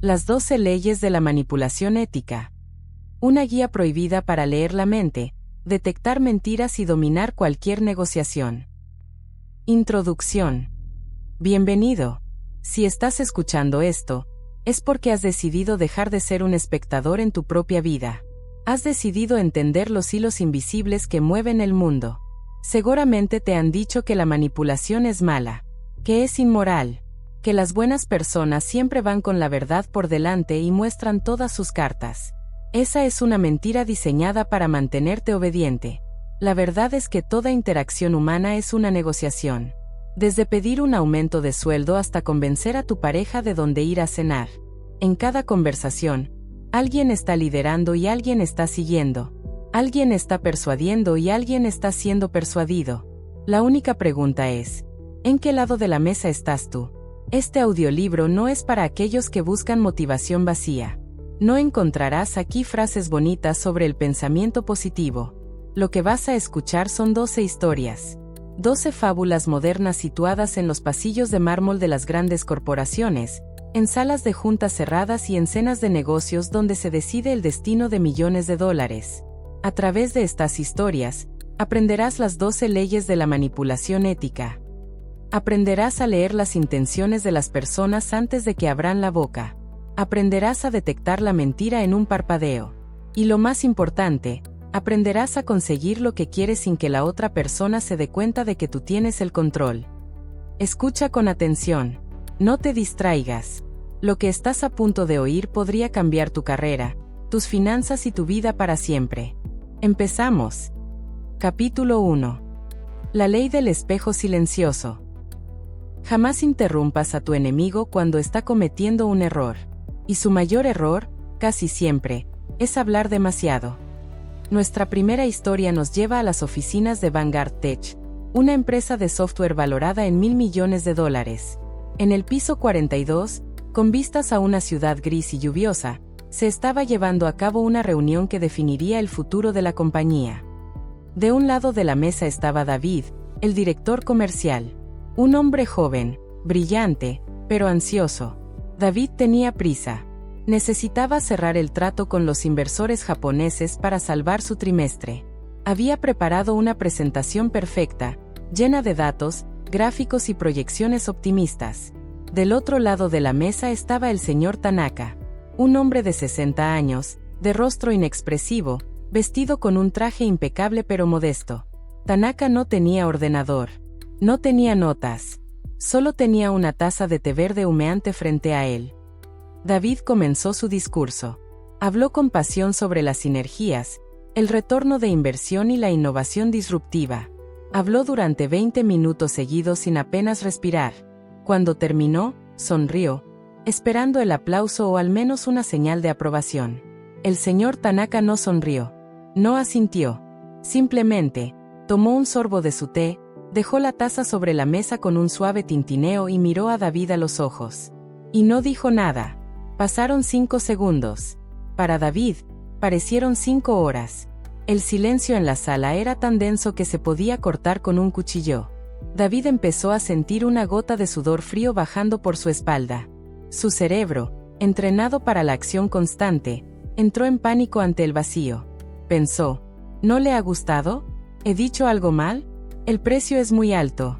Las 12 leyes de la manipulación ética. Una guía prohibida para leer la mente, detectar mentiras y dominar cualquier negociación. Introducción. Bienvenido. Si estás escuchando esto, es porque has decidido dejar de ser un espectador en tu propia vida. Has decidido entender los hilos invisibles que mueven el mundo. Seguramente te han dicho que la manipulación es mala, que es inmoral, que las buenas personas siempre van con la verdad por delante y muestran todas sus cartas. Esa es una mentira diseñada para mantenerte obediente. La verdad es que toda interacción humana es una negociación. Desde pedir un aumento de sueldo hasta convencer a tu pareja de dónde ir a cenar. En cada conversación, alguien está liderando y alguien está siguiendo. Alguien está persuadiendo y alguien está siendo persuadido. La única pregunta es, ¿en qué lado de la mesa estás tú? Este audiolibro no es para aquellos que buscan motivación vacía. No encontrarás aquí frases bonitas sobre el pensamiento positivo. Lo que vas a escuchar son 12 historias. 12 fábulas modernas situadas en los pasillos de mármol de las grandes corporaciones, en salas de juntas cerradas y en cenas de negocios donde se decide el destino de millones de dólares. A través de estas historias, aprenderás las 12 leyes de la manipulación ética. Aprenderás a leer las intenciones de las personas antes de que abran la boca. Aprenderás a detectar la mentira en un parpadeo. Y lo más importante, aprenderás a conseguir lo que quieres sin que la otra persona se dé cuenta de que tú tienes el control. Escucha con atención. No te distraigas. Lo que estás a punto de oír podría cambiar tu carrera, tus finanzas y tu vida para siempre. Empezamos. Capítulo 1. La ley del espejo silencioso. Jamás interrumpas a tu enemigo cuando está cometiendo un error. Y su mayor error, casi siempre, es hablar demasiado. Nuestra primera historia nos lleva a las oficinas de Vanguard Tech, una empresa de software valorada en $1.000 millones. En el piso 42, con vistas a una ciudad gris y lluviosa, se estaba llevando a cabo una reunión que definiría el futuro de la compañía. De un lado de la mesa estaba David, el director comercial. Un hombre joven, brillante, pero ansioso. David tenía prisa. Necesitaba cerrar el trato con los inversores japoneses para salvar su trimestre. Había preparado una presentación perfecta, llena de datos, gráficos y proyecciones optimistas. Del otro lado de la mesa estaba el señor Tanaka, un hombre de 60 años, de rostro inexpresivo, vestido con un traje impecable pero modesto. Tanaka no tenía ordenador. No tenía notas. Solo tenía una taza de té verde humeante frente a él. David comenzó su discurso. Habló con pasión sobre las sinergias, el retorno de inversión y la innovación disruptiva. Habló durante 20 minutos seguidos sin apenas respirar. Cuando terminó, sonrió, esperando el aplauso o al menos una señal de aprobación. El señor Tanaka no sonrió. No asintió. Simplemente, tomó un sorbo de su té, dejó la taza sobre la mesa con un suave tintineo y miró a David a los ojos. Y no dijo nada. Pasaron 5 segundos. Para David, parecieron 5 horas. El silencio en la sala era tan denso que se podía cortar con un cuchillo. David empezó a sentir una gota de sudor frío bajando por su espalda. Su cerebro, entrenado para la acción constante, entró en pánico ante el vacío. Pensó, ¿no le ha gustado? ¿He dicho algo mal? El precio es muy alto.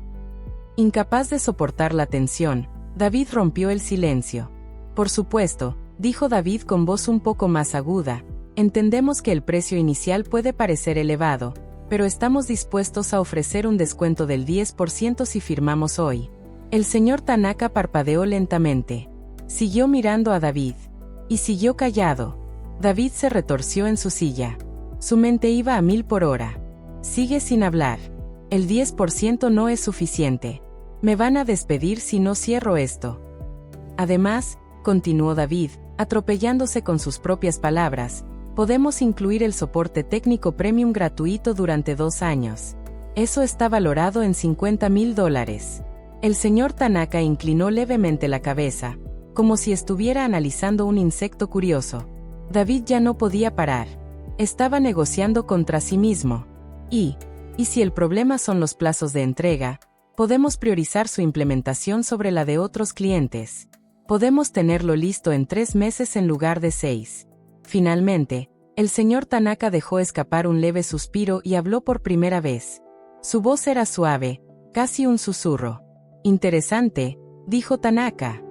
Incapaz de soportar la tensión, David rompió el silencio. Por supuesto, dijo David con voz un poco más aguda, entendemos que el precio inicial puede parecer elevado, pero estamos dispuestos a ofrecer un descuento del 10% si firmamos hoy. El señor Tanaka parpadeó lentamente. Siguió mirando a David. Y siguió callado. David se retorció en su silla. Su mente iba a 1000 por hora. Sigue sin hablar. El 10% no es suficiente. Me van a despedir si no cierro esto. Además, continuó David, atropellándose con sus propias palabras, podemos incluir el soporte técnico premium gratuito durante 2 años. Eso está valorado en $50.000. El señor Tanaka inclinó levemente la cabeza, como si estuviera analizando un insecto curioso. David ya no podía parar. Estaba negociando contra sí mismo. ¿Y si el problema son los plazos de entrega, podemos priorizar su implementación sobre la de otros clientes? Podemos tenerlo listo en 3 meses en lugar de 6. Finalmente, el señor Tanaka dejó escapar un leve suspiro y habló por primera vez. Su voz era suave, casi un susurro. Interesante, dijo Tanaka.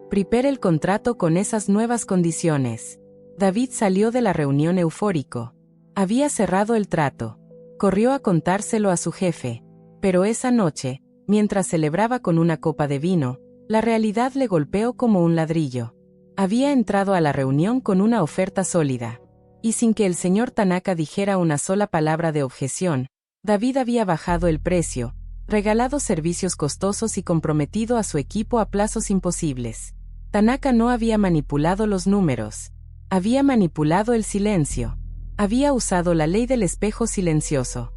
Prepare el contrato con esas nuevas condiciones. David salió de la reunión eufórico. Había cerrado el trato. Corrió a contárselo a su jefe. Pero esa noche, mientras celebraba con una copa de vino, la realidad le golpeó como un ladrillo. Había entrado a la reunión con una oferta sólida. Y sin que el señor Tanaka dijera una sola palabra de objeción, David había bajado el precio, regalado servicios costosos y comprometido a su equipo a plazos imposibles. Tanaka no había manipulado los números. Había manipulado el silencio. Había usado la ley del espejo silencioso.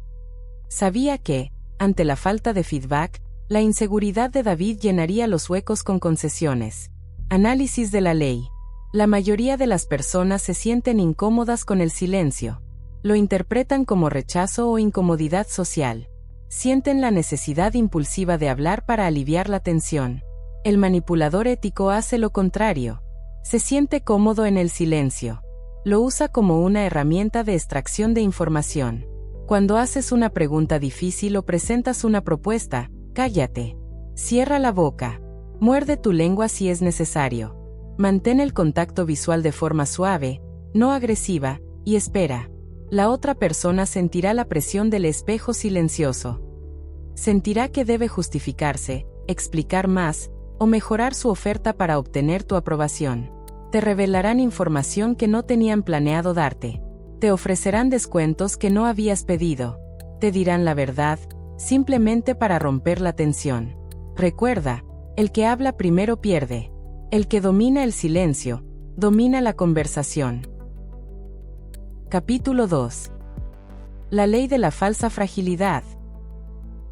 Sabía que, ante la falta de feedback, la inseguridad de David llenaría los huecos con concesiones. Análisis de la ley. La mayoría de las personas se sienten incómodas con el silencio. Lo interpretan como rechazo o incomodidad social. Sienten la necesidad impulsiva de hablar para aliviar la tensión. El manipulador ético hace lo contrario. Se siente cómodo en el silencio. Lo usa como una herramienta de extracción de información. Cuando haces una pregunta difícil o presentas una propuesta, cállate. Cierra la boca. Muerde tu lengua si es necesario. Mantén el contacto visual de forma suave, no agresiva, y espera. La otra persona sentirá la presión del espejo silencioso. Sentirá que debe justificarse, explicar más, o mejorar su oferta para obtener tu aprobación. Te revelarán información que no tenían planeado darte. Te ofrecerán descuentos que no habías pedido. Te dirán la verdad, simplemente para romper la tensión. Recuerda, el que habla primero pierde. El que domina el silencio, domina la conversación. Capítulo 2. La ley de la falsa fragilidad.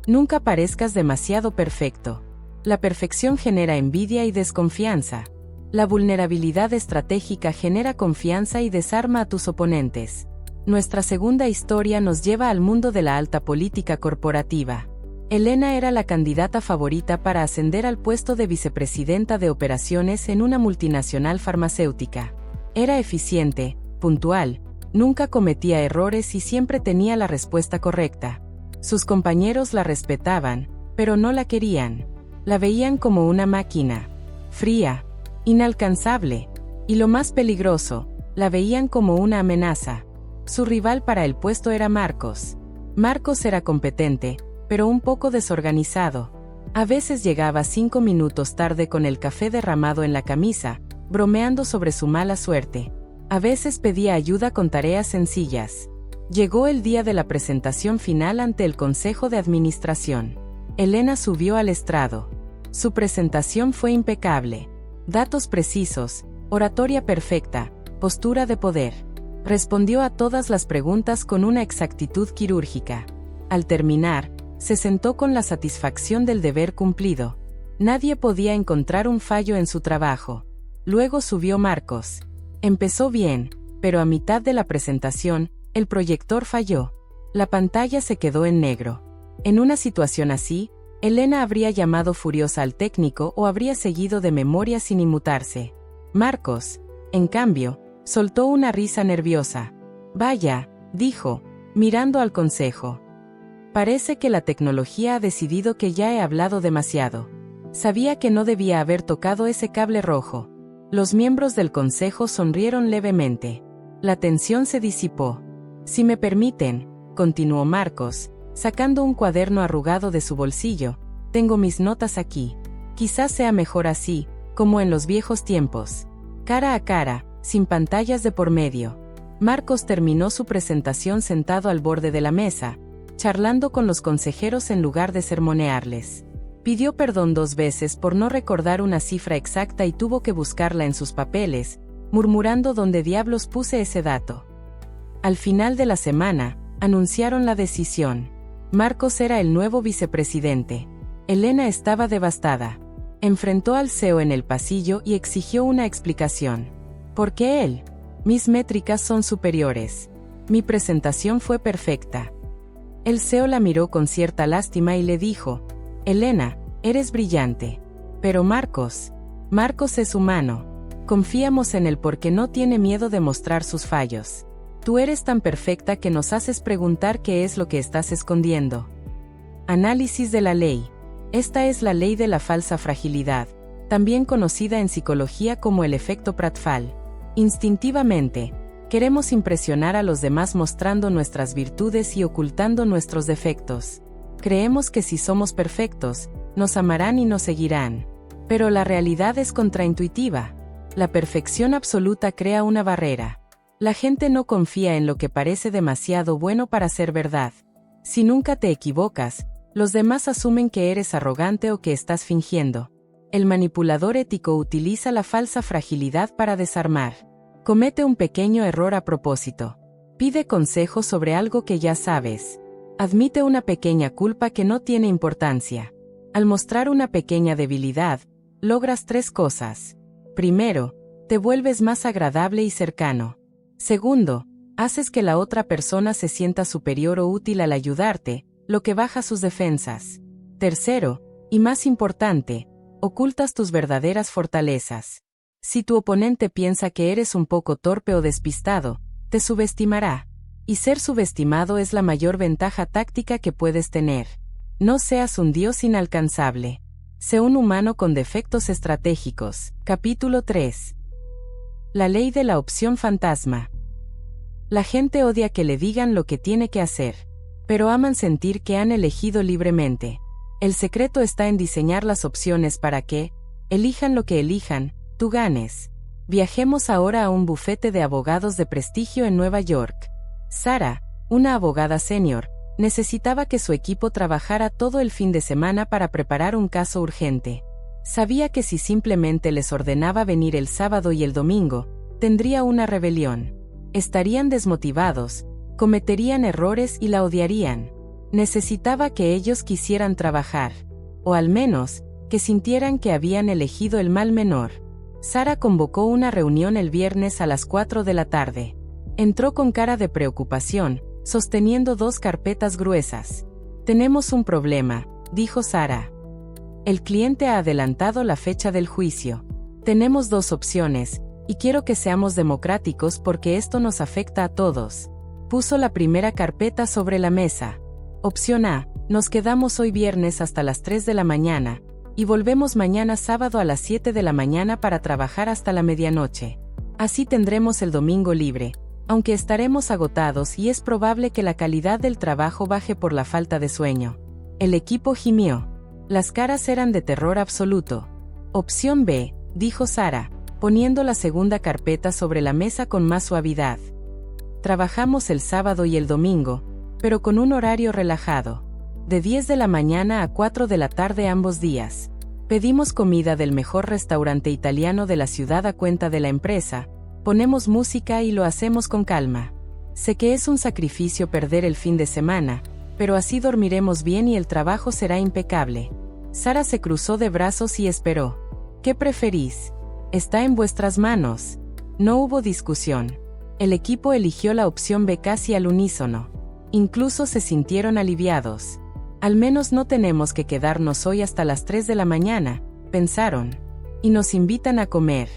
Nunca parezcas demasiado perfecto. La perfección genera envidia y desconfianza. La vulnerabilidad estratégica genera confianza y desarma a tus oponentes. Nuestra segunda historia nos lleva al mundo de la alta política corporativa. Elena era la candidata favorita para ascender al puesto de vicepresidenta de operaciones en una multinacional farmacéutica. Era eficiente, puntual, nunca cometía errores y siempre tenía la respuesta correcta. Sus compañeros la respetaban, pero no la querían. La veían como una máquina. Fría, inalcanzable, y lo más peligroso, la veían como una amenaza. Su rival para el puesto era Marcos. Marcos era competente, pero un poco desorganizado. A veces llegaba 5 minutos tarde con el café derramado en la camisa, bromeando sobre su mala suerte. A veces pedía ayuda con tareas sencillas. Llegó el día de la presentación final ante el Consejo de Administración. Elena subió al estrado. Su presentación fue impecable. Datos precisos, oratoria perfecta, postura de poder. Respondió a todas las preguntas con una exactitud quirúrgica. Al terminar, se sentó con la satisfacción del deber cumplido. Nadie podía encontrar un fallo en su trabajo. Luego subió Marcos. Empezó bien, pero a mitad de la presentación, el proyector falló. La pantalla se quedó en negro. En una situación así, Elena habría llamado furiosa al técnico o habría seguido de memoria sin inmutarse. Marcos, en cambio, soltó una risa nerviosa. Vaya, dijo, mirando al consejo. Parece que la tecnología ha decidido que ya he hablado demasiado. Sabía que no debía haber tocado ese cable rojo. Los miembros del consejo sonrieron levemente. La tensión se disipó. Si me permiten, continuó Marcos, sacando un cuaderno arrugado de su bolsillo, tengo mis notas aquí. Quizás sea mejor así, como en los viejos tiempos. Cara a cara, sin pantallas de por medio. Marcos terminó su presentación sentado al borde de la mesa, charlando con los consejeros en lugar de sermonearles. Pidió perdón 2 veces por no recordar una cifra exacta y tuvo que buscarla en sus papeles, murmurando dónde diablos puse ese dato. Al final de la semana, anunciaron la decisión. Marcos era el nuevo vicepresidente. Elena estaba devastada. Enfrentó al CEO en el pasillo y exigió una explicación. ¿Por qué él? Mis métricas son superiores. Mi presentación fue perfecta. El CEO la miró con cierta lástima y le dijo, Elena, eres brillante. Pero Marcos, Marcos es humano. Confiamos en él porque no tiene miedo de mostrar sus fallos. Tú eres tan perfecta que nos haces preguntar qué es lo que estás escondiendo. Análisis de la ley. Esta es la ley de la falsa fragilidad, también conocida en psicología como el efecto Pratfall. Instintivamente, queremos impresionar a los demás mostrando nuestras virtudes y ocultando nuestros defectos. Creemos que si somos perfectos, nos amarán y nos seguirán. Pero la realidad es contraintuitiva. La perfección absoluta crea una barrera. La gente no confía en lo que parece demasiado bueno para ser verdad. Si nunca te equivocas, los demás asumen que eres arrogante o que estás fingiendo. El manipulador ético utiliza la falsa fragilidad para desarmar. Comete un pequeño error a propósito. Pide consejo sobre algo que ya sabes. Admite una pequeña culpa que no tiene importancia. Al mostrar una pequeña debilidad, logras 3 cosas. Primero, te vuelves más agradable y cercano. Segundo, haces que la otra persona se sienta superior o útil al ayudarte, lo que baja sus defensas. Tercero, y más importante, ocultas tus verdaderas fortalezas. Si tu oponente piensa que eres un poco torpe o despistado, te subestimará. Y ser subestimado es la mayor ventaja táctica que puedes tener. No seas un dios inalcanzable. Sé un humano con defectos estratégicos. Capítulo 3. La ley de la opción fantasma. La gente odia que le digan lo que tiene que hacer, pero aman sentir que han elegido libremente. El secreto está en diseñar las opciones para que, elijan lo que elijan, tú ganes. Viajemos ahora a un bufete de abogados de prestigio en Nueva York. Sara, una abogada senior, necesitaba que su equipo trabajara todo el fin de semana para preparar un caso urgente. Sabía que si simplemente les ordenaba venir el sábado y el domingo, tendría una rebelión. Estarían desmotivados, cometerían errores y la odiarían. Necesitaba que ellos quisieran trabajar, o al menos, que sintieran que habían elegido el mal menor. Sara convocó una reunión el viernes a las 4 de la tarde. Entró con cara de preocupación, sosteniendo 2 carpetas gruesas. «Tenemos un problema», dijo Sara. «El cliente ha adelantado la fecha del juicio. Tenemos 2 opciones, y quiero que seamos democráticos porque esto nos afecta a todos». Puso la primera carpeta sobre la mesa. Opción A: nos quedamos hoy viernes hasta las 3 de la mañana, y volvemos mañana sábado a las 7 de la mañana para trabajar hasta la medianoche. Así tendremos el domingo libre, aunque estaremos agotados y es probable que la calidad del trabajo baje por la falta de sueño. El equipo gimió. Las caras eran de terror absoluto. Opción B, dijo Sara, poniendo la segunda carpeta sobre la mesa con más suavidad. Trabajamos el sábado y el domingo, pero con un horario relajado. De 10 de la mañana a 4 de la tarde ambos días. Pedimos comida del mejor restaurante italiano de la ciudad a cuenta de la empresa. Ponemos música y lo hacemos con calma. Sé que es un sacrificio perder el fin de semana, pero así dormiremos bien y el trabajo será impecable. Sara se cruzó de brazos y esperó. ¿Qué preferís? Está en vuestras manos. No hubo discusión. El equipo eligió la opción B casi al unísono. Incluso se sintieron aliviados. Al menos no tenemos que quedarnos hoy hasta las 3 de la mañana, pensaron. Y nos invitan a comer.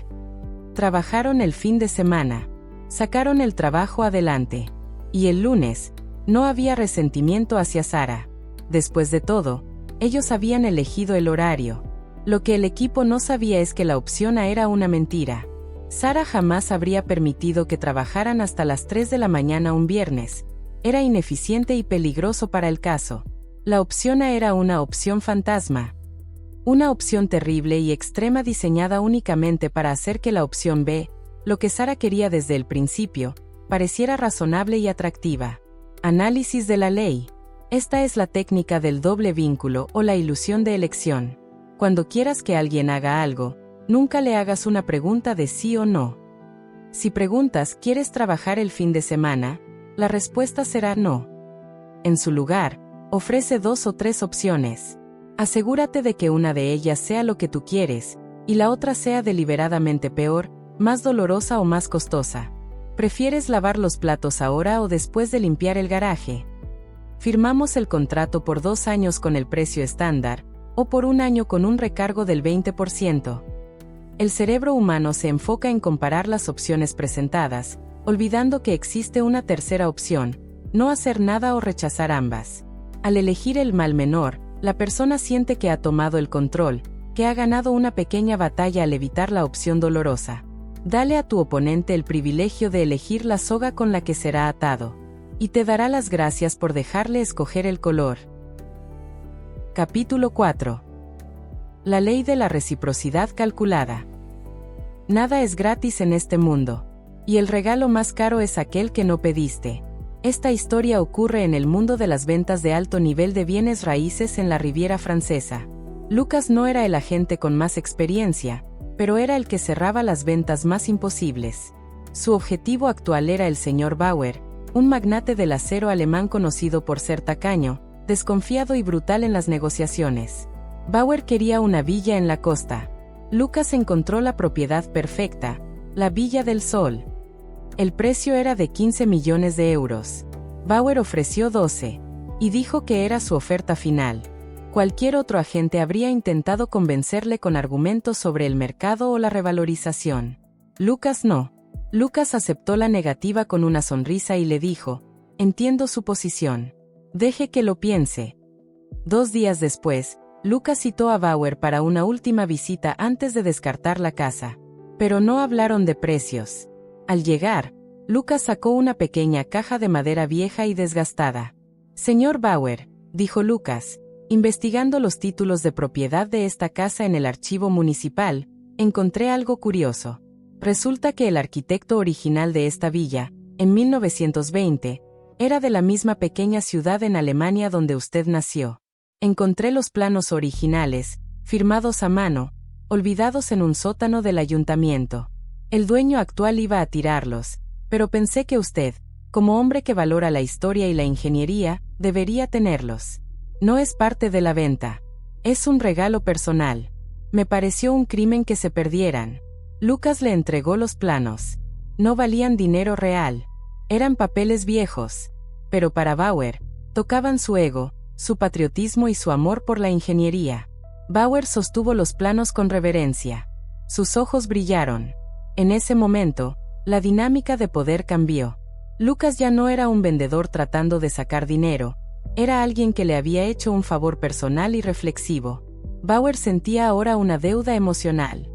Trabajaron el fin de semana. Sacaron el trabajo adelante. Y el lunes, no había resentimiento hacia Sara. Después de todo, ellos habían elegido el horario. Lo que el equipo no sabía es que la opción A era una mentira. Sara jamás habría permitido que trabajaran hasta las 3 de la mañana un viernes. Era ineficiente y peligroso para el caso. La opción A era una opción fantasma. Una opción terrible y extrema diseñada únicamente para hacer que la opción B, lo que Sara quería desde el principio, pareciera razonable y atractiva. Análisis de la ley. Esta es la técnica del doble vínculo o la ilusión de elección. Cuando quieras que alguien haga algo, nunca le hagas una pregunta de sí o no. Si preguntas ¿quieres trabajar el fin de semana?, la respuesta será no. En su lugar, ofrece 2 o 3 opciones. Asegúrate de que una de ellas sea lo que tú quieres, y la otra sea deliberadamente peor, más dolorosa o más costosa. ¿Prefieres lavar los platos ahora o después de limpiar el garaje? Firmamos el contrato por 2 años con el precio estándar, o por 1 año con un recargo del 20%. El cerebro humano se enfoca en comparar las opciones presentadas, olvidando que existe una tercera opción: no hacer nada o rechazar ambas. Al elegir el mal menor, la persona siente que ha tomado el control, que ha ganado una pequeña batalla al evitar la opción dolorosa. Dale a tu oponente el privilegio de elegir la soga con la que será atado, y te dará las gracias por dejarle escoger el color. Capítulo 4. La ley de la reciprocidad calculada. Nada es gratis en este mundo, y el regalo más caro es aquel que no pediste. Esta historia ocurre en el mundo de las ventas de alto nivel de bienes raíces en la Riviera Francesa. Lucas no era el agente con más experiencia, pero era el que cerraba las ventas más imposibles. Su objetivo actual era el señor Bauer, un magnate del acero alemán conocido por ser tacaño, desconfiado y brutal en las negociaciones. Bauer quería una villa en la costa. Lucas encontró la propiedad perfecta, la Villa del Sol. El precio era de 15 millones de euros. Bauer ofreció 12, y dijo que era su oferta final. Cualquier otro agente habría intentado convencerle con argumentos sobre el mercado o la revalorización. Lucas no. Lucas aceptó la negativa con una sonrisa y le dijo: entiendo su posición. Deje que lo piense. 2 días después, Lucas citó a Bauer para una última visita antes de descartar la casa. Pero no hablaron de precios. Al llegar, Lucas sacó una pequeña caja de madera vieja y desgastada. Señor Bauer, dijo Lucas, investigando los títulos de propiedad de esta casa en el archivo municipal, encontré algo curioso. Resulta que el arquitecto original de esta villa, en 1920, era de la misma pequeña ciudad en Alemania donde usted nació. Encontré los planos originales, firmados a mano, olvidados en un sótano del ayuntamiento. El dueño actual iba a tirarlos, pero pensé que usted, como hombre que valora la historia y la ingeniería, debería tenerlos. No es parte de la venta. Es un regalo personal. Me pareció un crimen que se perdieran. Lucas le entregó los planos. No valían dinero real. Eran papeles viejos. Pero para Bauer, tocaban su ego, su patriotismo y su amor por la ingeniería. Bauer sostuvo los planos con reverencia. Sus ojos brillaron. En ese momento, la dinámica de poder cambió. Lucas ya no era un vendedor tratando de sacar dinero, era alguien que le había hecho un favor personal y reflexivo. Bauer sentía ahora una deuda emocional.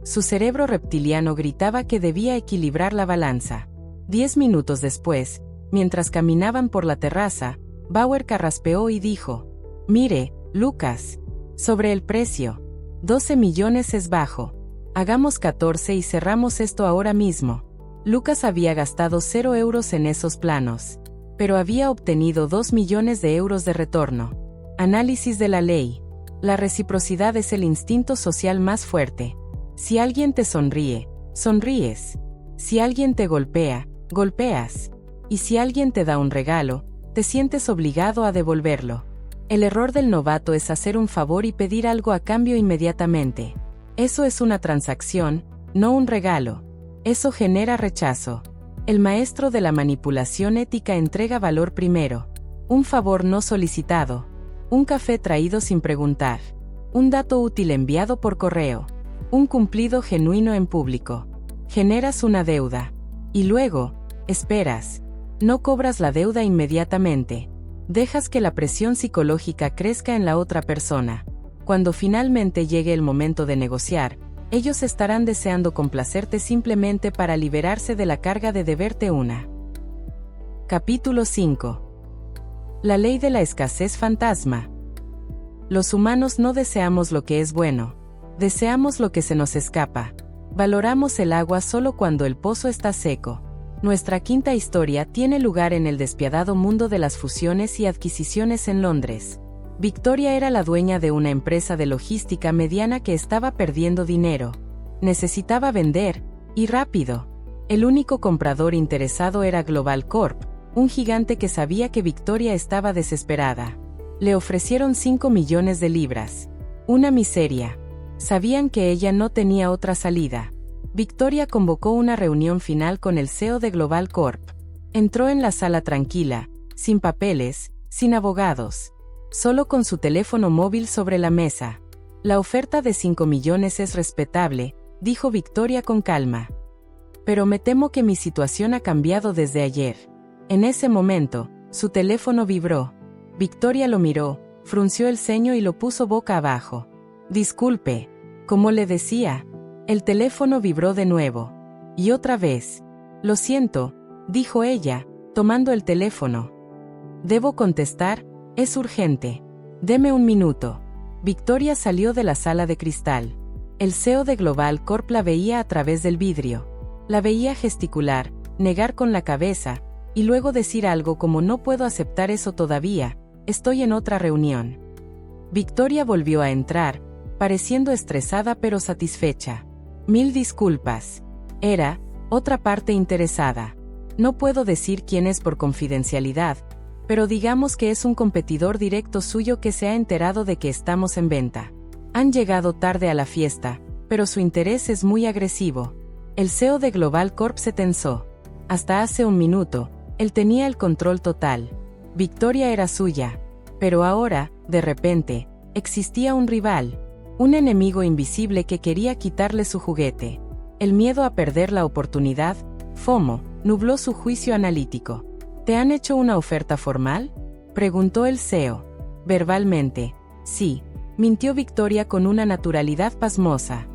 Su cerebro reptiliano gritaba que debía equilibrar la balanza. 10 minutos después, mientras caminaban por la terraza, Bauer carraspeó y dijo: mire, Lucas, sobre el precio. 12 millones es bajo. Hagamos 14 y cerramos esto ahora mismo. Lucas había gastado 0 euros en esos planos, pero había obtenido 2 millones de euros de retorno. Análisis de la ley. La reciprocidad es el instinto social más fuerte. Si alguien te sonríe, sonríes. Si alguien te golpea, golpeas. Y si alguien te da un regalo, te sientes obligado a devolverlo. El error del novato es hacer un favor y pedir algo a cambio inmediatamente. Eso es una transacción, no un regalo. Eso genera rechazo. El maestro de la manipulación ética entrega valor primero. Un favor no solicitado. Un café traído sin preguntar. Un dato útil enviado por correo. Un cumplido genuino en público. Generas una deuda. Y luego, esperas. No cobras la deuda inmediatamente. Dejas que la presión psicológica crezca en la otra persona. Cuando finalmente llegue el momento de negociar, ellos estarán deseando complacerte simplemente para liberarse de la carga de deberte una. Capítulo 5. La ley de la escasez fantasma. Los humanos no deseamos lo que es bueno. Deseamos lo que se nos escapa. Valoramos el agua solo cuando el pozo está seco. Nuestra quinta historia tiene lugar en el despiadado mundo de las fusiones y adquisiciones en Londres. Victoria era la dueña de una empresa de logística mediana que estaba perdiendo dinero. Necesitaba vender, y rápido. El único comprador interesado era Global Corp, un gigante que sabía que Victoria estaba desesperada. Le ofrecieron 5 millones de libras. Una miseria. Sabían que ella no tenía otra salida. Victoria convocó una reunión final con el CEO de Global Corp. Entró en la sala tranquila, sin papeles, sin abogados. Solo con su teléfono móvil sobre la mesa. La oferta de 5 millones es respetable, dijo Victoria con calma. Pero me temo que mi situación ha cambiado desde ayer. En ese momento, su teléfono vibró. Victoria lo miró, frunció el ceño y lo puso boca abajo. Disculpe, como le decía. El teléfono vibró de nuevo. Y otra vez. Lo siento, dijo ella, tomando el teléfono. Debo contestar, es urgente. Deme un minuto. Victoria salió de la sala de cristal. El CEO de Global Corp la veía a través del vidrio. La veía gesticular, negar con la cabeza, y luego decir algo como no puedo aceptar eso todavía, estoy en otra reunión. Victoria volvió a entrar, pareciendo estresada pero satisfecha. Mil disculpas. Era, otra parte interesada. No puedo decir quién es por confidencialidad, pero digamos que es un competidor directo suyo que se ha enterado de que estamos en venta. Han llegado tarde a la fiesta, pero su interés es muy agresivo. El CEO de Global Corp se tensó. Hasta hace un minuto, él tenía el control total. Victoria era suya. Pero ahora, de repente, existía un rival. Un enemigo invisible que quería quitarle su juguete. El miedo a perder la oportunidad, FOMO, nubló su juicio analítico. ¿Te han hecho una oferta formal?, preguntó el CEO. Verbalmente, sí, mintió Victoria con una naturalidad pasmosa.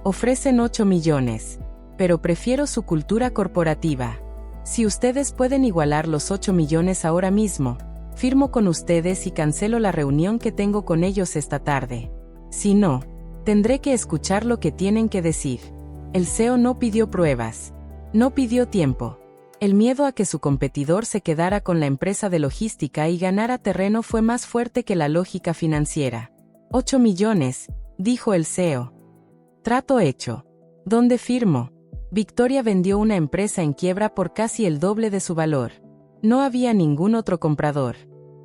Ofrecen 8 millones, pero prefiero su cultura corporativa. Si ustedes pueden igualar los 8 millones ahora mismo, firmo con ustedes y cancelo la reunión que tengo con ellos esta tarde. Si no, tendré que escuchar lo que tienen que decir. El CEO no pidió pruebas. No pidió tiempo. El miedo a que su competidor se quedara con la empresa de logística y ganara terreno fue más fuerte que la lógica financiera. 8 millones, dijo el CEO. Trato hecho. ¿Dónde firmo? Victoria vendió una empresa en quiebra por casi el doble de su valor. No había ningún otro comprador.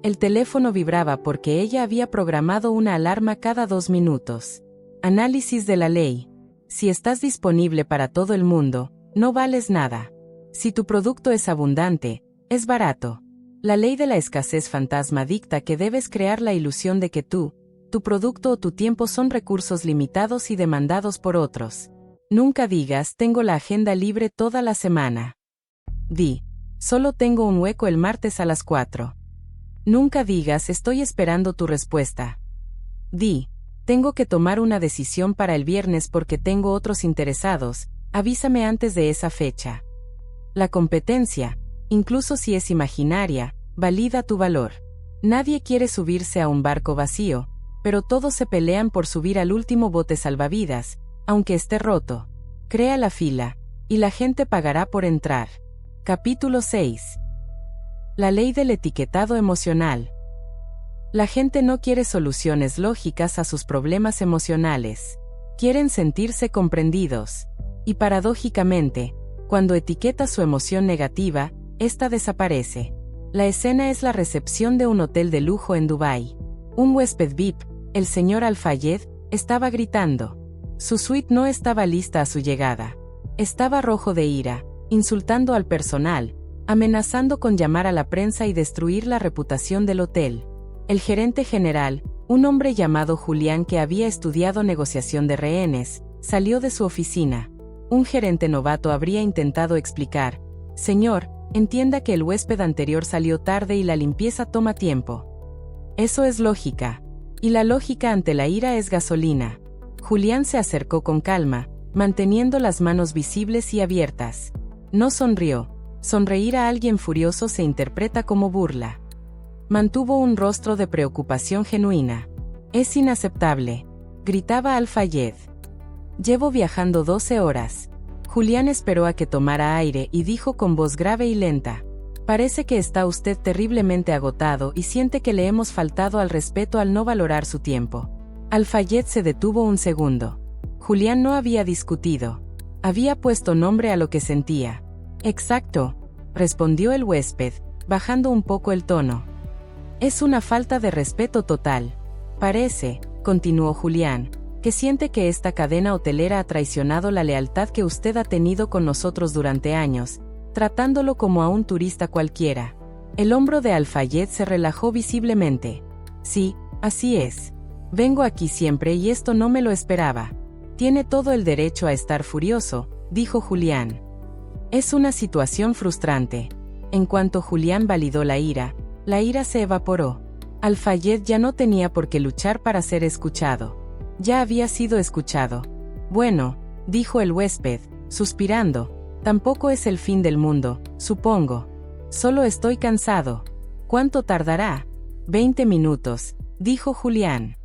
El teléfono vibraba porque ella había programado una alarma cada 2 minutos. Análisis de la ley. Si estás disponible para todo el mundo, no vales nada. Si tu producto es abundante, es barato. La ley de la escasez fantasma dicta que debes crear la ilusión de que tu producto o tu tiempo son recursos limitados y demandados por otros. Nunca digas, tengo la agenda libre toda la semana. Di, solo tengo un hueco el martes a las 4. Nunca digas, estoy esperando tu respuesta. Di, tengo que tomar una decisión para el viernes porque tengo otros interesados, avísame antes de esa fecha. La competencia, incluso si es imaginaria, valida tu valor. Nadie quiere subirse a un barco vacío, pero todos se pelean por subir al último bote salvavidas, aunque esté roto. Crea la fila, y la gente pagará por entrar. Capítulo 6. La ley del etiquetado emocional. La gente no quiere soluciones lógicas a sus problemas emocionales. Quieren sentirse comprendidos. Y paradójicamente, cuando etiqueta su emoción negativa, esta desaparece. La escena es la recepción de un hotel de lujo en Dubái. Un huésped VIP, el señor Al-Fayed, estaba gritando. Su suite no estaba lista a su llegada. Estaba rojo de ira, insultando al personal, amenazando con llamar a la prensa y destruir la reputación del hotel. El gerente general, un hombre llamado Julián que había estudiado negociación de rehenes, salió de su oficina. Un gerente novato habría intentado explicar: señor, entienda que el huésped anterior salió tarde y la limpieza toma tiempo. Eso es lógica. Y la lógica ante la ira es gasolina. Julián se acercó con calma, manteniendo las manos visibles y abiertas. No sonrió. Sonreír a alguien furioso se interpreta como burla. Mantuvo un rostro de preocupación genuina. Es inaceptable, gritaba Al-Fayed. Llevo viajando 12 horas. Julián esperó a que tomara aire y dijo con voz grave y lenta: parece que está usted terriblemente agotado y siente que le hemos faltado al respeto al no valorar su tiempo. Al-Fayed se detuvo un segundo. Julián no había discutido. Había puesto nombre a lo que sentía. Exacto, respondió el huésped, bajando un poco el tono. Es una falta de respeto total. Parece, continuó Julián, que siente que esta cadena hotelera ha traicionado la lealtad que usted ha tenido con nosotros durante años, tratándolo como a un turista cualquiera. El hombro de Al-Fayed se relajó visiblemente. Sí, así es. Vengo aquí siempre y esto no me lo esperaba. Tiene todo el derecho a estar furioso, dijo Julián. Es una situación frustrante. En cuanto Julián validó la ira se evaporó. Al-Fayed ya no tenía por qué luchar para ser escuchado. Ya había sido escuchado. Bueno, dijo el huésped, suspirando, tampoco es el fin del mundo, supongo. Solo estoy cansado. ¿Cuánto tardará? 20 minutos, dijo Julián.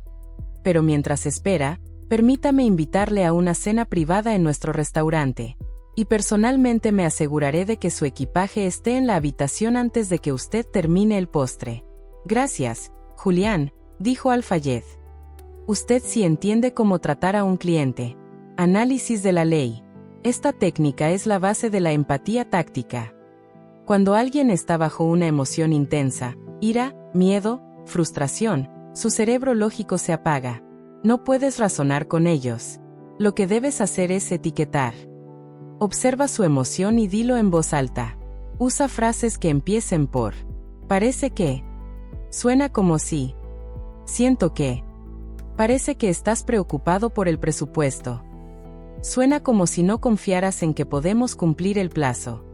Pero mientras espera, permítame invitarle a una cena privada en nuestro restaurante. Y personalmente me aseguraré de que su equipaje esté en la habitación antes de que usted termine el postre. Gracias, Julián, dijo Al-Fayed. Usted sí entiende cómo tratar a un cliente. Análisis de la ley. Esta técnica es la base de la empatía táctica. Cuando alguien está bajo una emoción intensa, ira, miedo, frustración, su cerebro lógico se apaga. No puedes razonar con ellos. Lo que debes hacer es etiquetar. Observa su emoción y dilo en voz alta. Usa frases que empiecen por parece que. Suena como si. Siento que. Parece que estás preocupado por el presupuesto. Suena como si no confiaras en que podemos cumplir el plazo.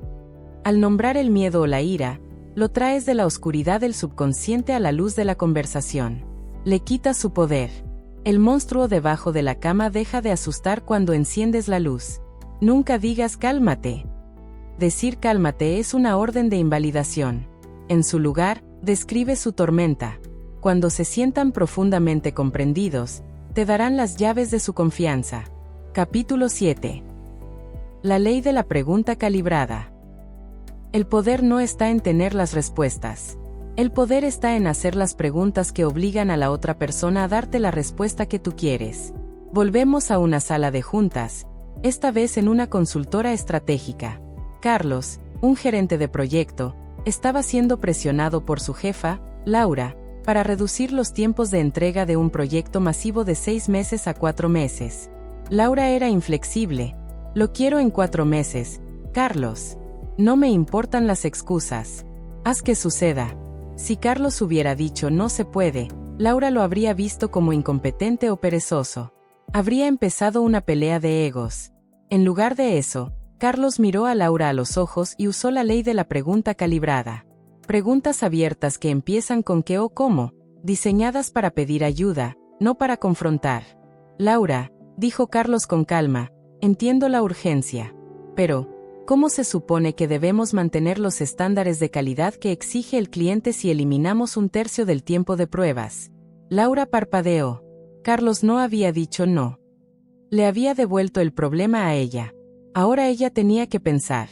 Al nombrar el miedo o la ira, lo traes de la oscuridad del subconsciente a la luz de la conversación. Le quitas su poder. El monstruo debajo de la cama deja de asustar cuando enciendes la luz. Nunca digas cálmate. Decir cálmate es una orden de invalidación. En su lugar, describe su tormenta. Cuando se sientan profundamente comprendidos, te darán las llaves de su confianza. Capítulo 7. La ley de la pregunta calibrada. El poder no está en tener las respuestas. El poder está en hacer las preguntas que obligan a la otra persona a darte la respuesta que tú quieres. Volvemos a una sala de juntas, esta vez en una consultora estratégica. Carlos, un gerente de proyecto, estaba siendo presionado por su jefa, Laura, para reducir los tiempos de entrega de un proyecto masivo de 6 meses a 4 meses. Laura era inflexible. Lo quiero en 4 meses, Carlos. No me importan las excusas. Haz que suceda. Si Carlos hubiera dicho no se puede, Laura lo habría visto como incompetente o perezoso. Habría empezado una pelea de egos. En lugar de eso, Carlos miró a Laura a los ojos y usó la ley de la pregunta calibrada. Preguntas abiertas que empiezan con qué o cómo, diseñadas para pedir ayuda, no para confrontar. Laura, dijo Carlos con calma, entiendo la urgencia. Pero, ¿cómo se supone que debemos mantener los estándares de calidad que exige el cliente si eliminamos 1/3 del tiempo de pruebas? Laura parpadeó. Carlos no había dicho no. Le había devuelto el problema a ella. Ahora ella tenía que pensar.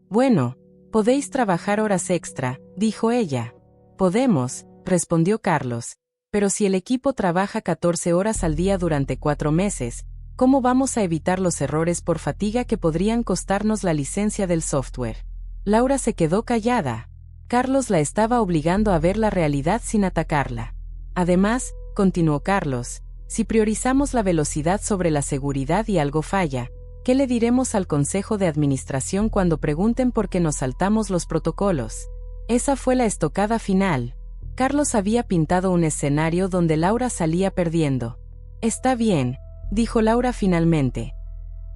Bueno, podéis trabajar horas extra, dijo ella. Podemos, respondió Carlos. Pero si el equipo trabaja 14 horas al día durante 4 meses, ¿cómo vamos a evitar los errores por fatiga que podrían costarnos la licencia del software? Laura se quedó callada. Carlos la estaba obligando a ver la realidad sin atacarla. Además, continuó Carlos, si priorizamos la velocidad sobre la seguridad y algo falla, ¿qué le diremos al consejo de administración cuando pregunten por qué nos saltamos los protocolos? Esa fue la estocada final. Carlos había pintado un escenario donde Laura salía perdiendo. Está bien, dijo Laura finalmente.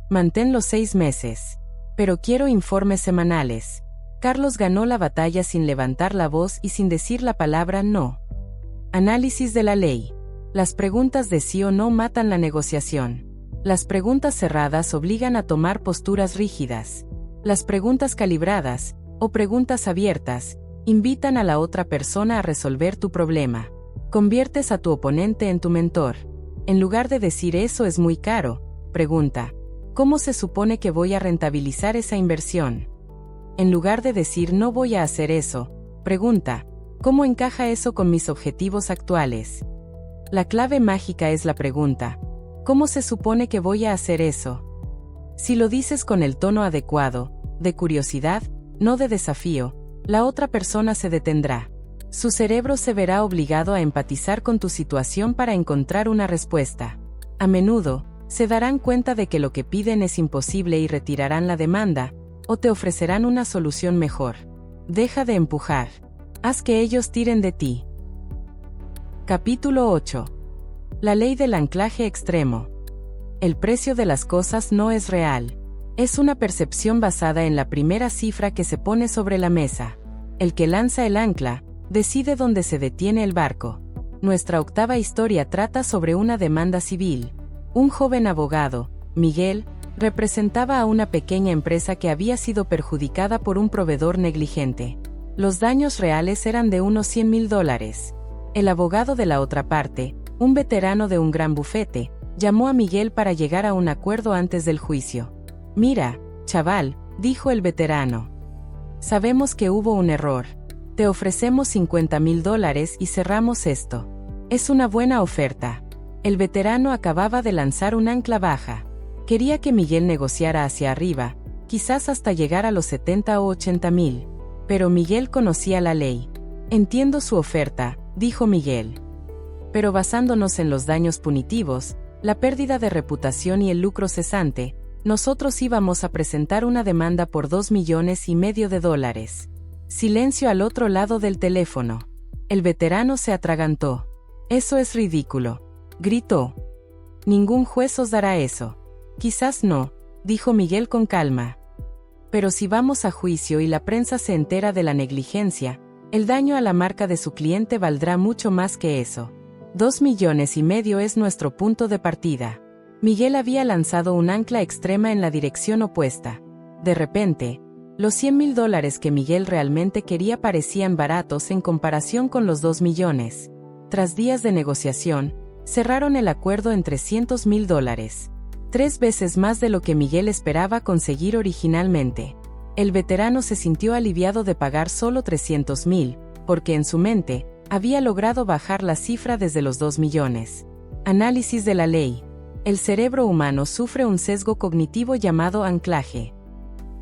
Mantén los 6 meses. Pero quiero informes semanales. Carlos ganó la batalla sin levantar la voz y sin decir la palabra no. Análisis de la ley. Las preguntas de sí o no matan la negociación. Las preguntas cerradas obligan a tomar posturas rígidas. Las preguntas calibradas, o preguntas abiertas, invitan a la otra persona a resolver tu problema. Conviertes a tu oponente en tu mentor. En lugar de decir eso es muy caro, pregunta, ¿cómo se supone que voy a rentabilizar esa inversión? En lugar de decir no voy a hacer eso, pregunta, ¿cómo encaja eso con mis objetivos actuales? La clave mágica es la pregunta, ¿cómo se supone que voy a hacer eso? Si lo dices con el tono adecuado, de curiosidad, no de desafío, la otra persona se detendrá. Su cerebro se verá obligado a empatizar con tu situación para encontrar una respuesta. A menudo, se darán cuenta de que lo que piden es imposible y retirarán la demanda, o te ofrecerán una solución mejor. Deja de empujar. Haz que ellos tiren de ti. Capítulo 8. La ley del anclaje extremo. El precio de las cosas no es real. Es una percepción basada en la primera cifra que se pone sobre la mesa. El que lanza el ancla, decide dónde se detiene el barco. Nuestra octava historia trata sobre una demanda civil. Un joven abogado, Miguel, representaba a una pequeña empresa que había sido perjudicada por un proveedor negligente. Los daños reales eran de unos $100,000. El abogado de la otra parte, un veterano de un gran bufete, llamó a Miguel para llegar a un acuerdo antes del juicio. «Mira, chaval», dijo el veterano. «Sabemos que hubo un error. Te ofrecemos $50,000 y cerramos esto. Es una buena oferta». El veterano acababa de lanzar un ancla baja. Quería que Miguel negociara hacia arriba, quizás hasta llegar a los 70 o 80,000. Pero Miguel conocía la ley. «Entiendo su oferta», dijo Miguel. «Pero basándonos en los daños punitivos, la pérdida de reputación y el lucro cesante, nosotros íbamos a presentar una demanda por $2,500,000. Silencio al otro lado del teléfono. El veterano se atragantó. «Eso es ridículo», gritó. «Ningún juez os dará eso». «Quizás no», dijo Miguel con calma. «Pero si vamos a juicio y la prensa se entera de la negligencia, el daño a la marca de su cliente valdrá mucho más que eso. $2,500,000 es nuestro punto de partida». Miguel había lanzado un ancla extrema en la dirección opuesta. De repente, los $100,000 que Miguel realmente quería parecían baratos en comparación con los 2 millones. Tras días de negociación, cerraron el acuerdo en $300,000. 3 veces más de lo que Miguel esperaba conseguir originalmente. El veterano se sintió aliviado de pagar solo $300,000, porque en su mente, había logrado bajar la cifra desde los 2 millones. Análisis de la ley. El cerebro humano sufre un sesgo cognitivo llamado anclaje.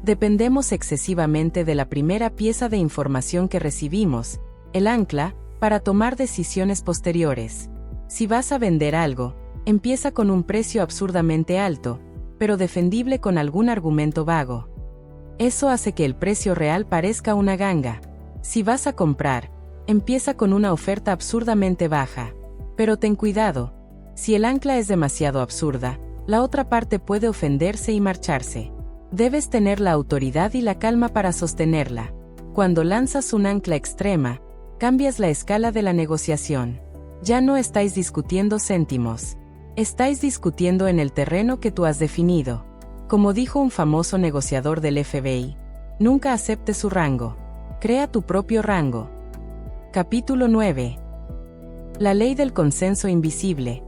Dependemos excesivamente de la primera pieza de información que recibimos, el ancla, para tomar decisiones posteriores. Si vas a vender algo, empieza con un precio absurdamente alto, pero defendible con algún argumento vago. Eso hace que el precio real parezca una ganga. Si vas a comprar, empieza con una oferta absurdamente baja. Pero ten cuidado. Si el ancla es demasiado absurda, la otra parte puede ofenderse y marcharse. Debes tener la autoridad y la calma para sostenerla. Cuando lanzas un ancla extrema, cambias la escala de la negociación. Ya no estáis discutiendo céntimos. Estáis discutiendo en el terreno que tú has definido. Como dijo un famoso negociador del FBI, nunca aceptes su rango. Crea tu propio rango. Capítulo 9. La ley del consenso invisible.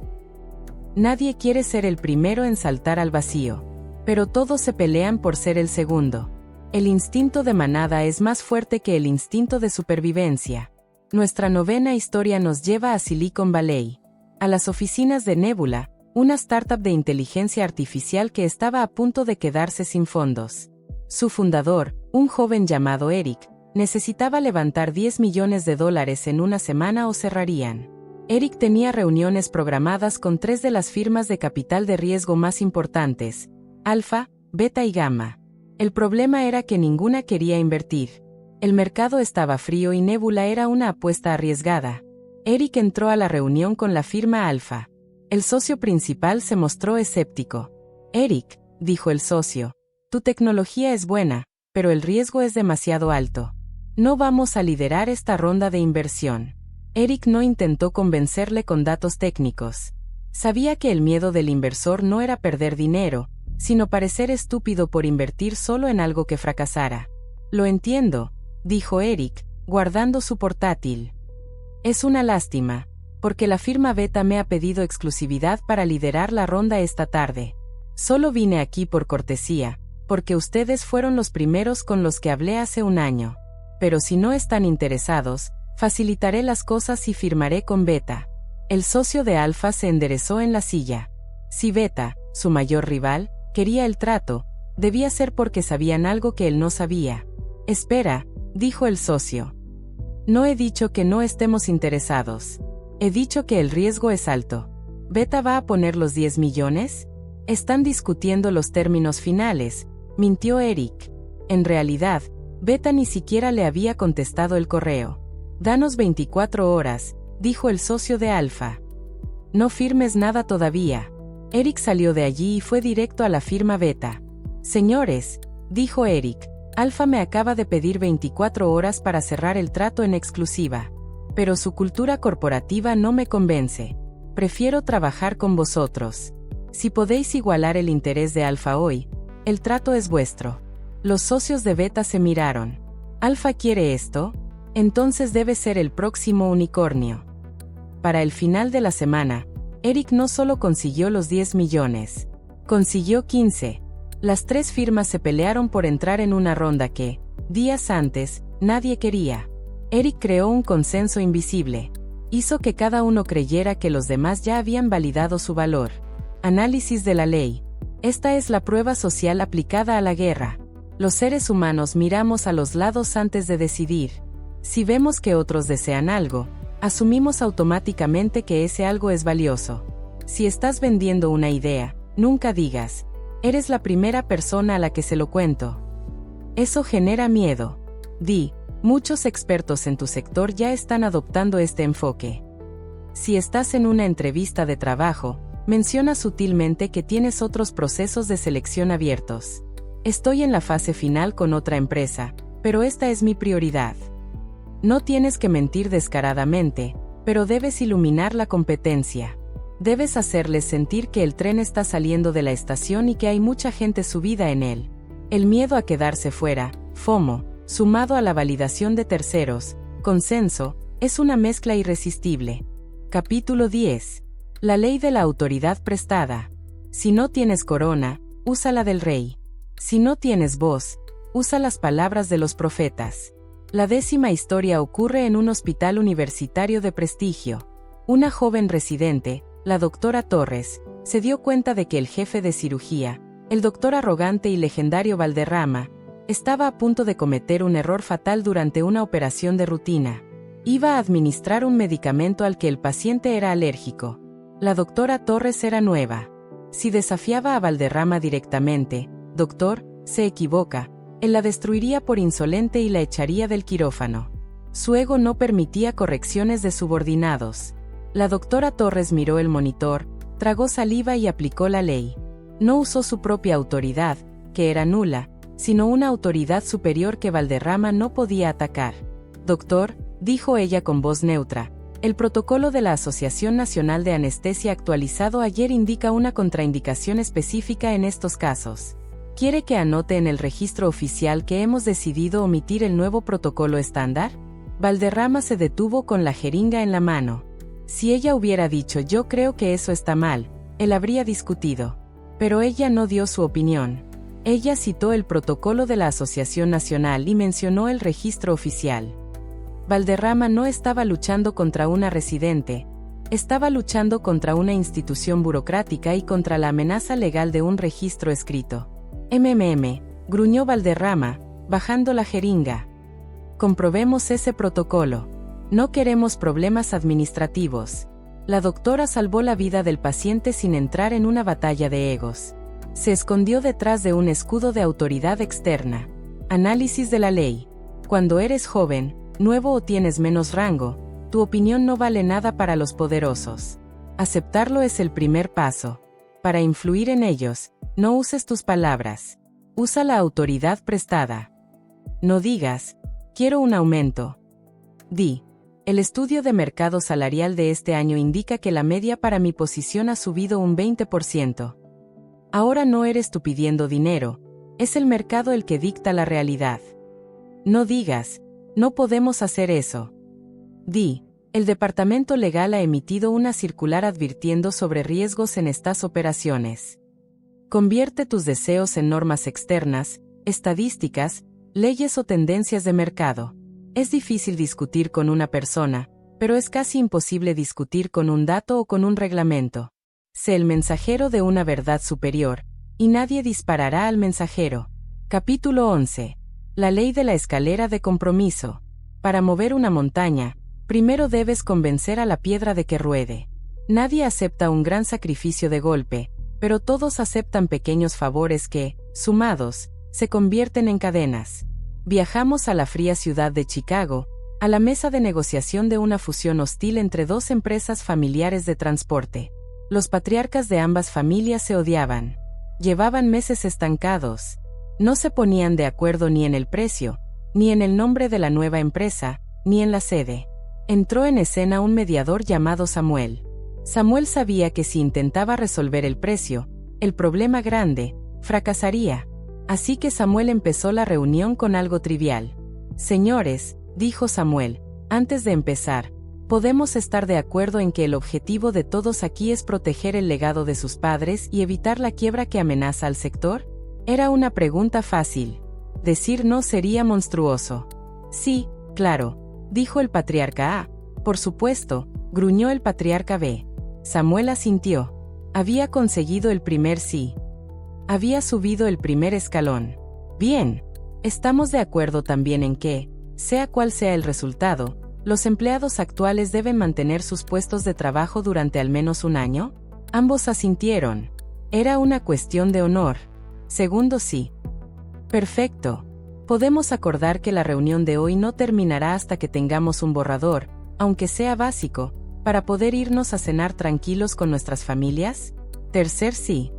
Nadie quiere ser el primero en saltar al vacío, pero todos se pelean por ser el segundo. El instinto de manada es más fuerte que el instinto de supervivencia. Nuestra novena historia nos lleva a Silicon Valley, a las oficinas de Nebula, una startup de inteligencia artificial que estaba a punto de quedarse sin fondos. Su fundador, un joven llamado Eric, necesitaba levantar $10 millones en una semana o cerrarían. Eric tenía reuniones programadas con 3 de las firmas de capital de riesgo más importantes, Alfa, Beta y Gamma. El problema era que ninguna quería invertir. El mercado estaba frío y Nebula era una apuesta arriesgada. Eric entró a la reunión con la firma Alfa. El socio principal se mostró escéptico. «Eric», dijo el socio, «tu tecnología es buena, pero el riesgo es demasiado alto. No vamos a liderar esta ronda de inversión». Eric no intentó convencerle con datos técnicos. Sabía que el miedo del inversor no era perder dinero, sino parecer estúpido por invertir solo en algo que fracasara. «Lo entiendo», dijo Eric, guardando su portátil. «Es una lástima, porque la firma Beta me ha pedido exclusividad para liderar la ronda esta tarde. Solo vine aquí por cortesía, porque ustedes fueron los primeros con los que hablé hace un año. Pero si no están interesados, facilitaré las cosas y firmaré con Beta». El socio de Alfa se enderezó en la silla. Si Beta, su mayor rival, quería el trato, debía ser porque sabían algo que él no sabía. «Espera», dijo el socio. «No he dicho que no estemos interesados. He dicho que el riesgo es alto. ¿Beta va a poner los 10 millones? Están discutiendo los términos finales», mintió Eric. En realidad, Beta ni siquiera le había contestado el correo. «Danos 24 horas», dijo el socio de Alfa. «No firmes nada todavía. Eric salió de allí y fue directo a la firma Beta. Señores, dijo Eric, Alfa me acaba de pedir 24 horas para cerrar el trato en exclusiva. Pero su cultura corporativa no me convence. Prefiero trabajar con vosotros. Si podéis igualar el interés de Alfa hoy, el trato es vuestro. Los socios de Beta se miraron. ¿Alfa quiere esto? Entonces debe ser el próximo unicornio. Para el final de la semana, Eric no solo consiguió los 10 millones, consiguió 15. Las tres firmas se pelearon por entrar en una ronda que, días antes, nadie quería. Eric creó un consenso invisible. Hizo que cada uno creyera que los demás ya habían validado su valor. Análisis de la ley. Esta es la prueba social aplicada a la guerra. Los seres humanos miramos a los lados antes de decidir. Si vemos que otros desean algo, asumimos automáticamente que ese algo es valioso. Si estás vendiendo una idea, nunca digas, eres la primera persona a la que se lo cuento. Eso genera miedo. Di, muchos expertos en tu sector ya están adoptando este enfoque. Si estás en una entrevista de trabajo, menciona sutilmente que tienes otros procesos de selección abiertos. Estoy en la fase final con otra empresa, pero esta es mi prioridad. No tienes que mentir descaradamente, pero debes iluminar la competencia. Debes hacerles sentir que el tren está saliendo de la estación y que hay mucha gente subida en él. El miedo a quedarse fuera, FOMO, sumado a la validación de terceros, consenso, es una mezcla irresistible. Capítulo 10. La ley de la autoridad prestada. Si no tienes corona, usa la del rey. Si no tienes voz, usa las palabras de los profetas. La 10ª historia ocurre en un hospital universitario de prestigio. Una joven residente, la doctora Torres, se dio cuenta de que el jefe de cirugía, el doctor arrogante y legendario Valderrama, estaba a punto de cometer un error fatal durante una operación de rutina. Iba a administrar un medicamento al que el paciente era alérgico. La doctora Torres era nueva. Si desafiaba a Valderrama directamente, doctor, se equivoca, él la destruiría por insolente y la echaría del quirófano. Su ego no permitía correcciones de subordinados. La doctora Torres miró el monitor, tragó saliva y aplicó la ley. No usó su propia autoridad, que era nula, sino una autoridad superior que Valderrama no podía atacar. Doctor, dijo ella con voz neutra, el protocolo de la Asociación Nacional de Anestesia actualizado ayer indica una contraindicación específica en estos casos. ¿Quiere que anote en el registro oficial que hemos decidido omitir el nuevo protocolo estándar? Valderrama se detuvo con la jeringa en la mano. Si ella hubiera dicho yo creo que eso está mal, él habría discutido. Pero ella no dio su opinión. Ella citó el protocolo de la Asociación Nacional y mencionó el registro oficial. Valderrama no estaba luchando contra una residente, estaba luchando contra una institución burocrática y contra la amenaza legal de un registro escrito. Gruñó Valderrama, bajando la jeringa. Comprobemos ese protocolo. No queremos problemas administrativos. La doctora salvó la vida del paciente sin entrar en una batalla de egos. Se escondió detrás de un escudo de autoridad externa. Análisis de la ley. Cuando eres joven, nuevo o tienes menos rango, tu opinión no vale nada para los poderosos. Aceptarlo es el primer paso. Para influir en ellos, no uses tus palabras. Usa la autoridad prestada. No digas, quiero un aumento. Di, el estudio de mercado salarial de este año indica que la media para mi posición ha subido un 20%. Ahora no eres tú pidiendo dinero, es el mercado el que dicta la realidad. No digas, no podemos hacer eso. Di, el departamento legal ha emitido una circular advirtiendo sobre riesgos en estas operaciones. Convierte tus deseos en normas externas, estadísticas, leyes o tendencias de mercado. Es difícil discutir con una persona, pero es casi imposible discutir con un dato o con un reglamento. Sé el mensajero de una verdad superior, y nadie disparará al mensajero. Capítulo 11. La ley de la escalera de compromiso. Para mover una montaña, primero debes convencer a la piedra de que ruede. Nadie acepta un gran sacrificio de golpe, pero todos aceptan pequeños favores que, sumados, se convierten en cadenas. Viajamos a la fría ciudad de Chicago, a la mesa de negociación de una fusión hostil entre dos empresas familiares de transporte. Los patriarcas de ambas familias se odiaban. Llevaban meses estancados. No se ponían de acuerdo ni en el precio, ni en el nombre de la nueva empresa, ni en la sede. Entró en escena un mediador llamado Samuel. Samuel sabía que si intentaba resolver el precio, el problema grande, fracasaría. Así que Samuel empezó la reunión con algo trivial. Señores, dijo Samuel, antes de empezar, ¿podemos estar de acuerdo en que el objetivo de todos aquí es proteger el legado de sus padres y evitar la quiebra que amenaza al sector? Era una pregunta fácil. Decir no sería monstruoso. Sí, claro, dijo el patriarca A. Por supuesto, gruñó el patriarca B. Samuel asintió. Había conseguido el primer sí. Había subido el primer escalón. Bien. Estamos de acuerdo también en que, sea cual sea el resultado, ¿los empleados actuales deben mantener sus puestos de trabajo durante al menos un año? Ambos asintieron. Era una cuestión de honor. Segundo sí. Perfecto. Podemos acordar que la reunión de hoy no terminará hasta que tengamos un borrador, aunque sea básico, para poder irnos a cenar tranquilos con nuestras familias. Tercer sí.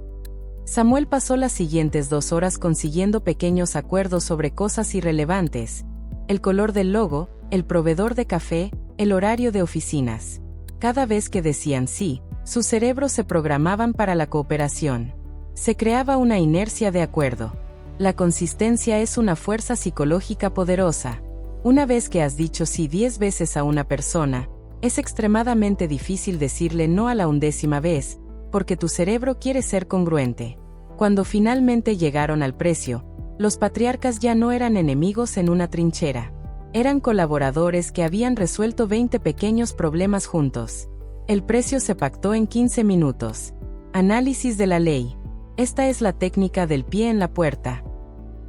Samuel pasó las siguientes 2 horas consiguiendo pequeños acuerdos sobre cosas irrelevantes: el color del logo, el proveedor de café, el horario de oficinas. Cada vez que decían sí, sus cerebros se programaban para la cooperación. Se creaba una inercia de acuerdo. La consistencia es una fuerza psicológica poderosa. Una vez que has dicho sí 10 veces a una persona, es extremadamente difícil decirle no a la 11ª vez, porque tu cerebro quiere ser congruente. Cuando finalmente llegaron al precio, los patriarcas ya no eran enemigos en una trinchera. Eran colaboradores que habían resuelto 20 pequeños problemas juntos. El precio se pactó en 15 minutos. Análisis de la ley. Esta es la técnica del pie en la puerta.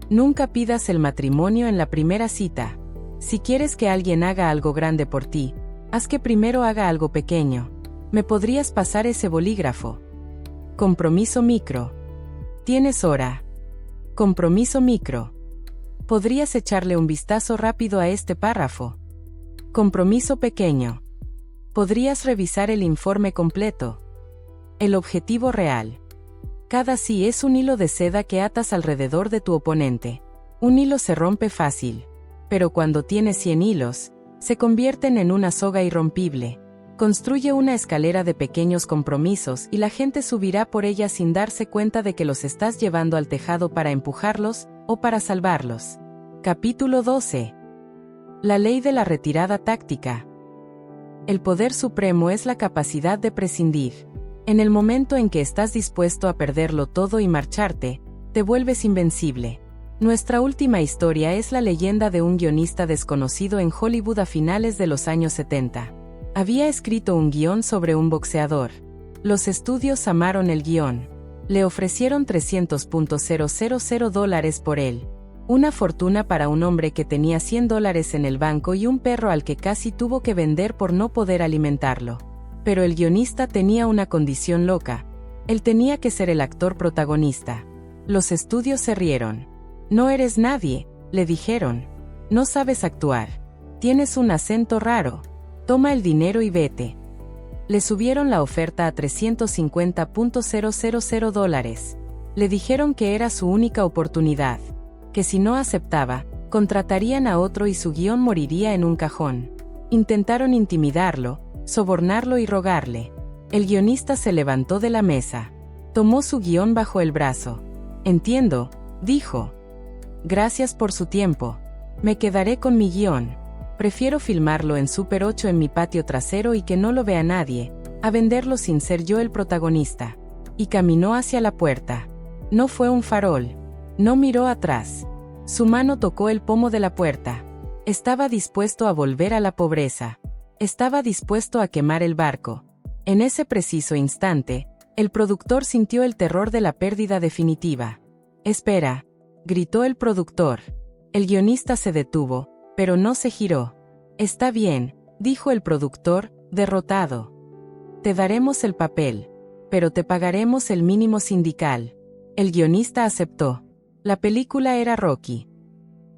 Nunca pidas el matrimonio en la primera cita. Si quieres que alguien haga algo grande por ti, haz que primero haga algo pequeño. ¿Me podrías pasar ese bolígrafo? Compromiso micro. ¿Tienes hora? Compromiso micro. ¿Podrías echarle un vistazo rápido a este párrafo? Compromiso pequeño. ¿Podrías revisar el informe completo? El objetivo real. Cada sí es un hilo de seda que atas alrededor de tu oponente. Un hilo se rompe fácil, pero cuando tienes 100 hilos, se convierten en una soga irrompible. Construye una escalera de pequeños compromisos y la gente subirá por ella sin darse cuenta de que los estás llevando al tejado para empujarlos o para salvarlos. Capítulo 12. La ley de la retirada táctica. El poder supremo es la capacidad de prescindir. En el momento en que estás dispuesto a perderlo todo y marcharte, te vuelves invencible. Nuestra última historia es la leyenda de un guionista desconocido en Hollywood a finales de los años 70. Había escrito un guión sobre un boxeador. Los estudios amaron el guión. Le ofrecieron $300,000 por él. Una fortuna para un hombre que tenía $100 en el banco y un perro al que casi tuvo que vender por no poder alimentarlo. Pero el guionista tenía una condición loca. Él tenía que ser el actor protagonista. Los estudios se rieron. No eres nadie, le dijeron. No sabes actuar. Tienes un acento raro. Toma el dinero y vete. Le subieron la oferta a $350,000. Le dijeron que era su única oportunidad, que si no aceptaba, contratarían a otro y su guión moriría en un cajón. Intentaron intimidarlo, sobornarlo y rogarle. El guionista se levantó de la mesa. Tomó su guión bajo el brazo. Entiendo, dijo. Gracias por su tiempo. Me quedaré con mi guión. Prefiero filmarlo en Super 8 en mi patio trasero y que no lo vea nadie, a venderlo sin ser yo el protagonista. Y caminó hacia la puerta. No fue un farol. No miró atrás. Su mano tocó el pomo de la puerta. Estaba dispuesto a volver a la pobreza. Estaba dispuesto a quemar el barco. En ese preciso instante, el productor sintió el terror de la pérdida definitiva. «Espera», gritó el productor. El guionista se detuvo, pero no se giró. «Está bien», dijo el productor, derrotado. «Te daremos el papel, pero te pagaremos el mínimo sindical». El guionista aceptó. La película era Rocky.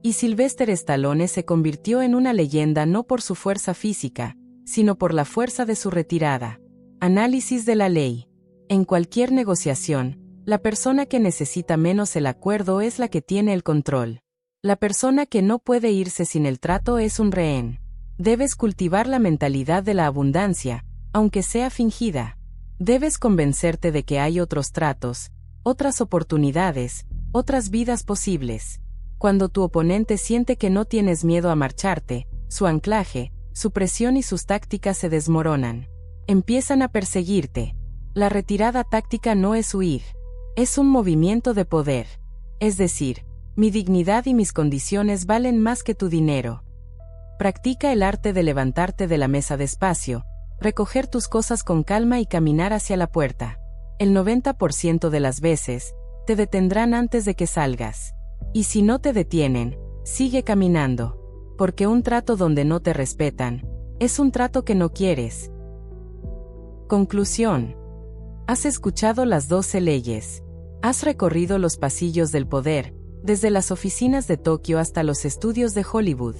Y Sylvester Stallone se convirtió en una leyenda no por su fuerza física, sino por la fuerza de su retirada. Análisis de la ley. En cualquier negociación, la persona que necesita menos el acuerdo es la que tiene el control. La persona que no puede irse sin el trato es un rehén. Debes cultivar la mentalidad de la abundancia, aunque sea fingida. Debes convencerte de que hay otros tratos, otras oportunidades, otras vidas posibles. Cuando tu oponente siente que no tienes miedo a marcharte, su anclaje, su presión y sus tácticas se desmoronan. Empiezan a perseguirte. La retirada táctica no es huir. Es un movimiento de poder. Es decir, mi dignidad y mis condiciones valen más que tu dinero. Practica el arte de levantarte de la mesa despacio, recoger tus cosas con calma y caminar hacia la puerta. El 90% de las veces, te detendrán antes de que salgas. Y si no te detienen, sigue caminando. Porque un trato donde no te respetan, es un trato que no quieres. Conclusión. Has escuchado las 12 leyes. Has recorrido los pasillos del poder, desde las oficinas de Tokio hasta los estudios de Hollywood.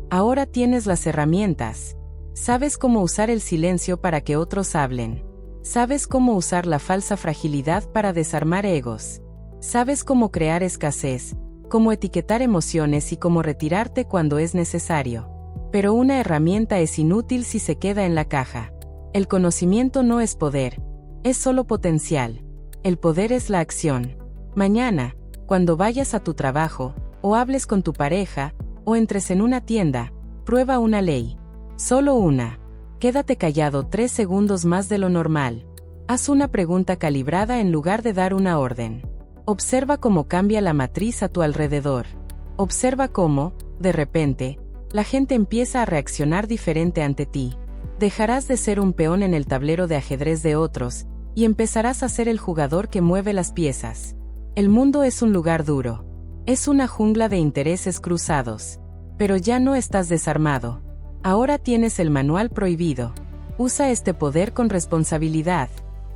Ahora tienes las herramientas. Sabes cómo usar el silencio para que otros hablen. Sabes cómo usar la falsa fragilidad para desarmar egos. Sabes cómo crear escasez, cómo etiquetar emociones y cómo retirarte cuando es necesario. Pero una herramienta es inútil si se queda en la caja. El conocimiento no es poder, es solo potencial. El poder es la acción. Mañana, cuando vayas a tu trabajo, o hables con tu pareja, o entres en una tienda, prueba una ley. Solo una. Quédate callado 3 segundos más de lo normal. Haz una pregunta calibrada en lugar de dar una orden. Observa cómo cambia la matriz a tu alrededor. Observa cómo, de repente, la gente empieza a reaccionar diferente ante ti. Dejarás de ser un peón en el tablero de ajedrez de otros, y empezarás a ser el jugador que mueve las piezas. El mundo es un lugar duro. Es una jungla de intereses cruzados. Pero ya no estás desarmado. Ahora tienes el manual prohibido. Usa este poder con responsabilidad.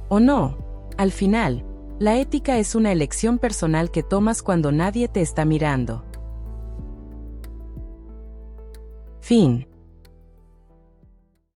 ¿O no? Al final, la ética es una elección personal que tomas cuando nadie te está mirando. Fin.